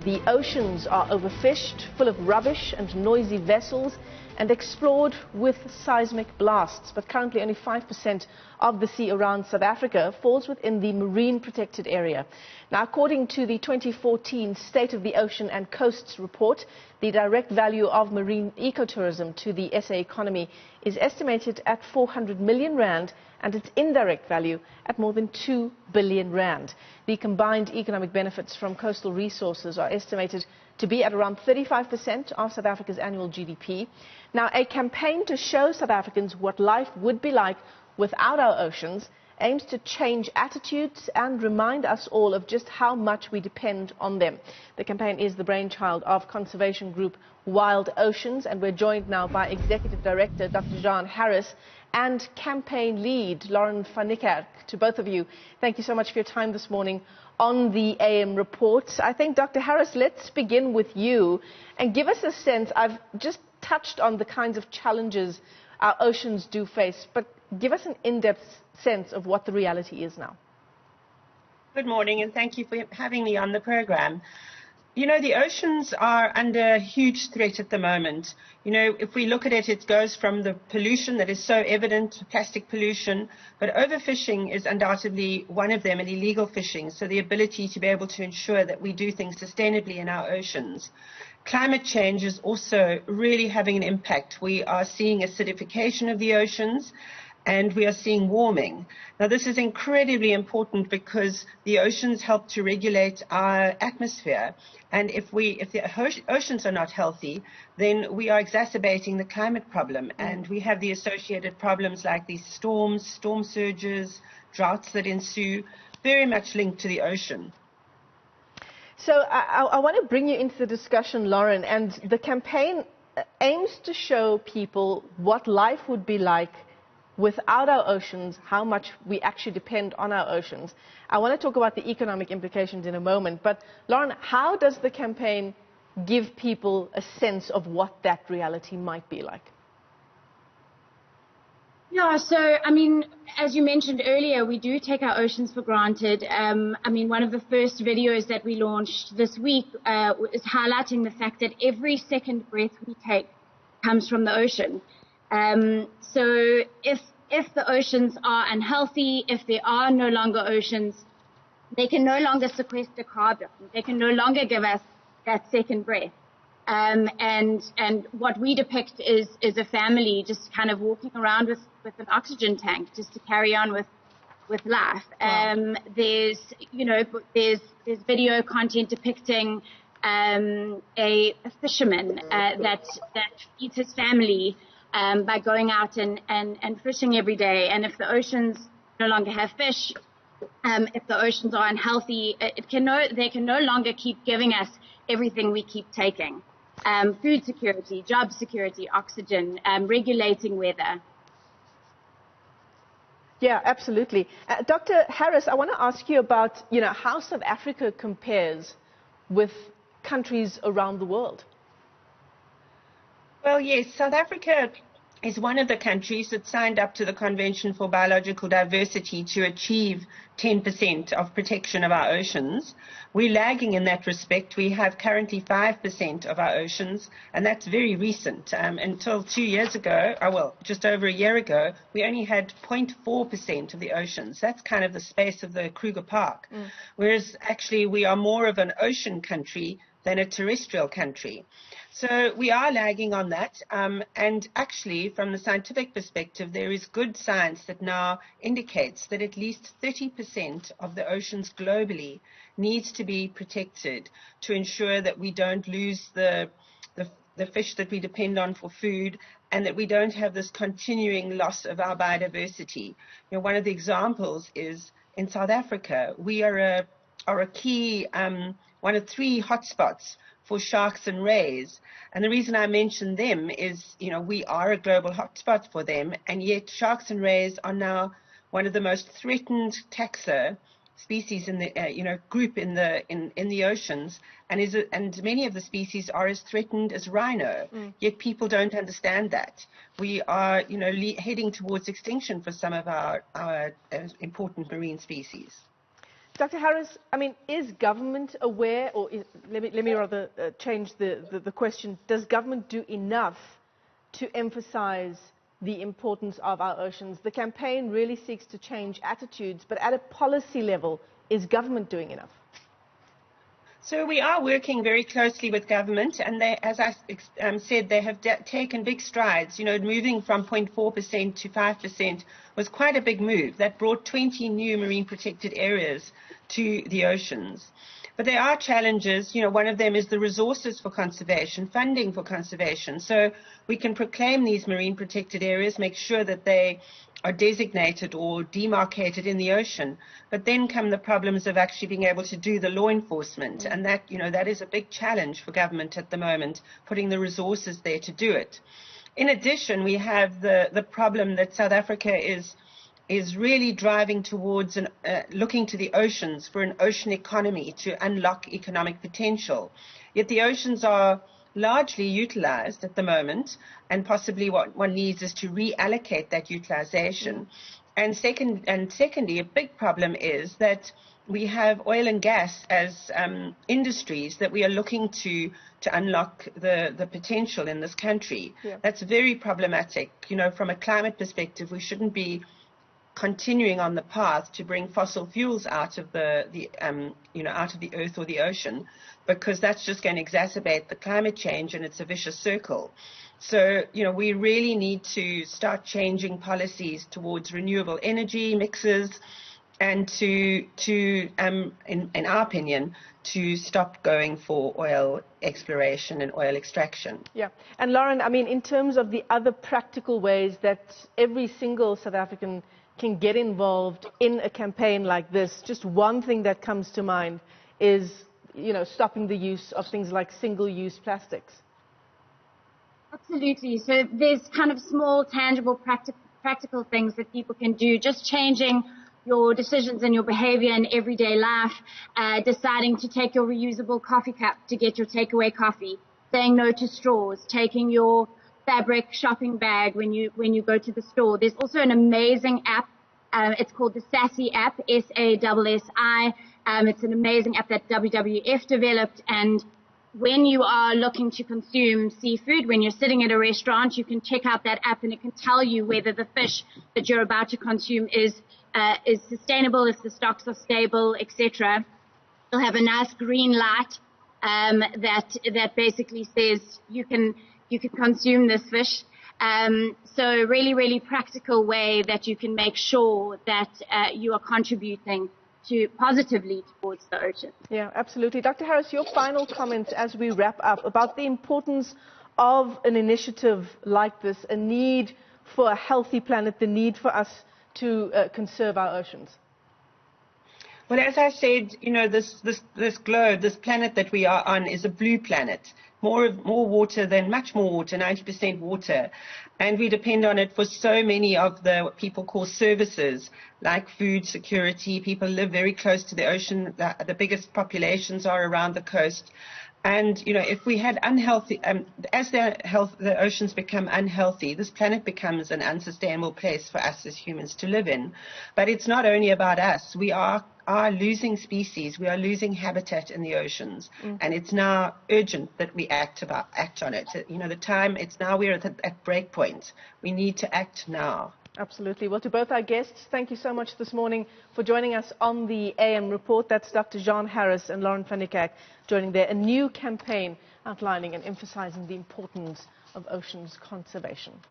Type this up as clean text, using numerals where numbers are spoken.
The oceans are overfished, full of rubbish and noisy vessels, and explored with seismic blasts. But currently only 5% of the sea around South Africa falls within the marine protected area. Now, according to the 2014 State of the Ocean and Coasts report, the direct value of marine ecotourism to the SA economy is estimated at 400 million rand, and its indirect value at more than 2 billion rand. The combined economic benefits from coastal resources are estimated to be at around 35% of South Africa's annual GDP. Now, a campaign to show South Africans what life would be like without our oceans aims to change attitudes and remind us all of just how much we depend on them. The campaign is the brainchild of conservation group Wild Oceans, and we're joined now by Executive Director Dr. Jean Harris and campaign lead Lauren van Nijkerk. To both of you, thank you so much for your time this morning on the AM report. I think, Dr. Harris, let's begin with you and give us a sense. I've just touched on the kinds of challenges our oceans do face, but give us an in-depth sense of what the reality is now. Good morning, and thank you for having me on the program. You know, the oceans are under huge threat at the moment. You know, if we look at it, it goes from the pollution that is so evident, plastic pollution, but overfishing is undoubtedly one of them, and illegal fishing, so the ability to be able to ensure that we do things sustainably in our oceans. Climate change is also really having an impact. We are seeing acidification of the oceans, and we are seeing warming. Now, this is incredibly important because the oceans help to regulate our atmosphere. And if the oceans are not healthy, then we are exacerbating the climate problem. And we have the associated problems like these storms, storm surges, droughts that ensue, very much linked to the ocean. So I want to bring you into the discussion, Lauren, and the campaign aims to show people what life would be like without our oceans, how much we actually depend on our oceans. I want to talk about the economic implications in a moment, but Lauren, how does the campaign give people a sense of what that reality might be like? Yeah, so, I mean, as you mentioned earlier, we do take our oceans for granted. I mean, one of the first videos that we launched this week is highlighting the fact that every second breath we take comes from the ocean. So if the oceans are unhealthy, if there are no longer oceans, they can no longer sequester carbon. They can no longer give us that second breath. And what we depict is a family just kind of walking around with an oxygen tank just to carry on with life. Wow. There's video content depicting a fisherman that feeds his family by going out and fishing every day. And if the oceans no longer have fish, if the oceans are unhealthy, they can no longer keep giving us everything we keep taking. Food security, job security, oxygen, regulating weather. Yeah, absolutely. Dr. Harris, I want to ask you about, how South Africa compares with countries around the world. Well, yes, South Africa is one of the countries that signed up to the Convention for Biological Diversity to achieve 10% of protection of our oceans. We're lagging in that respect. We have currently 5% of our oceans, and that's very recent. Until 2 years ago, just over a year ago, we only had 0.4% of the oceans. That's kind of the space of the Kruger Park, whereas actually we are more of an ocean country than a terrestrial country. So we are lagging on that, and actually from the scientific perspective there is good science that now indicates that at least 30% of the oceans globally needs to be protected to ensure that we don't lose the fish that we depend on for food, and that we don't have this continuing loss of our biodiversity. One of the examples is in South Africa. We are a key one of 3 hotspots for sharks and rays. And the reason I mention them is, we are a global hotspot for them, and yet sharks and rays are now one of the most threatened taxa species in the group in the oceans, and many of the species are as threatened as rhino. Yet people don't understand that. We are heading towards extinction for some of our important marine species. Dr. Harris, I mean, is government aware, or let me rather change the question, does government do enough to emphasize the importance of our oceans? The campaign really seeks to change attitudes, but at a policy level, is government doing enough? So we are working very closely with government, and they, as I said, they have taken big strides. You know, moving from 0.4% to 5% was quite a big move. That brought 20 new marine protected areas to the oceans. But there are challenges. You know, one of them is the resources for conservation, funding for conservation. So we can proclaim these marine protected areas, make sure that they are designated or demarcated in the ocean. But then come the problems of actually being able to do the law enforcement. And that, you know, that is a big challenge for government at the moment, putting the resources there to do it. In addition, we have the problem that South Africa is really driving towards looking to the oceans for an ocean economy to unlock economic potential. Yet the oceans are largely utilized at the moment, and possibly what one needs is to reallocate that utilization. And secondly, a big problem is that we have oil and gas as industries that we are looking to unlock the potential in this country. Yeah. That's very problematic. You know, from a climate perspective, we shouldn't be continuing on the path to bring fossil fuels out of out of the earth or the ocean, because that's just going to exacerbate the climate change, and it's a vicious circle. So, you know, we really need to start changing policies towards renewable energy mixes, and in our opinion, to stop going for oil exploration and oil extraction. Yeah. And Lauren, I mean, in terms of the other practical ways that every single South African can get involved in a campaign like this, just one thing that comes to mind is, you know, stopping the use of things like single-use plastics. Absolutely. So there's kind of small, tangible, practical things that people can do, just changing your decisions and your behavior in everyday life, deciding to take your reusable coffee cup to get your takeaway coffee, saying no to straws, taking your fabric shopping bag when you go to the store. There's also an amazing app. It's called the Sassy app, SASSI. It's an amazing app that WWF developed, and when you are looking to consume seafood, when you're sitting at a restaurant, you can check out that app and it can tell you whether the fish that you're about to consume is sustainable, if the stocks are stable, etc. It'll have a nice green light that basically says you can consume this fish. So really, really practical way that you can make sure that you are contributing positively towards the ocean. Yeah, absolutely. Dr. Harris, your final comments as we wrap up about the importance of an initiative like this, a need for a healthy planet, the need for us to conserve our oceans. Well, as I said, you know, this globe, this planet that we are on is a blue planet. Much more water, 90% water. And we depend on it for so many of what people call services, like food security. People live very close to the ocean. The biggest populations are around the coast. And, you know, if we had unhealthy, as the oceans become unhealthy, this planet becomes an unsustainable place for us as humans to live in. But it's not only about us. We are losing species. We are losing habitat in the oceans. And it's now urgent that we act on it. You know, we're at break point. We need to act now. Absolutely. Well, to both our guests, thank you so much this morning for joining us on the AM Report. That's Dr. Jean Harris and Lauren van Nijkerk joining there. A new campaign outlining and emphasizing the importance of oceans conservation.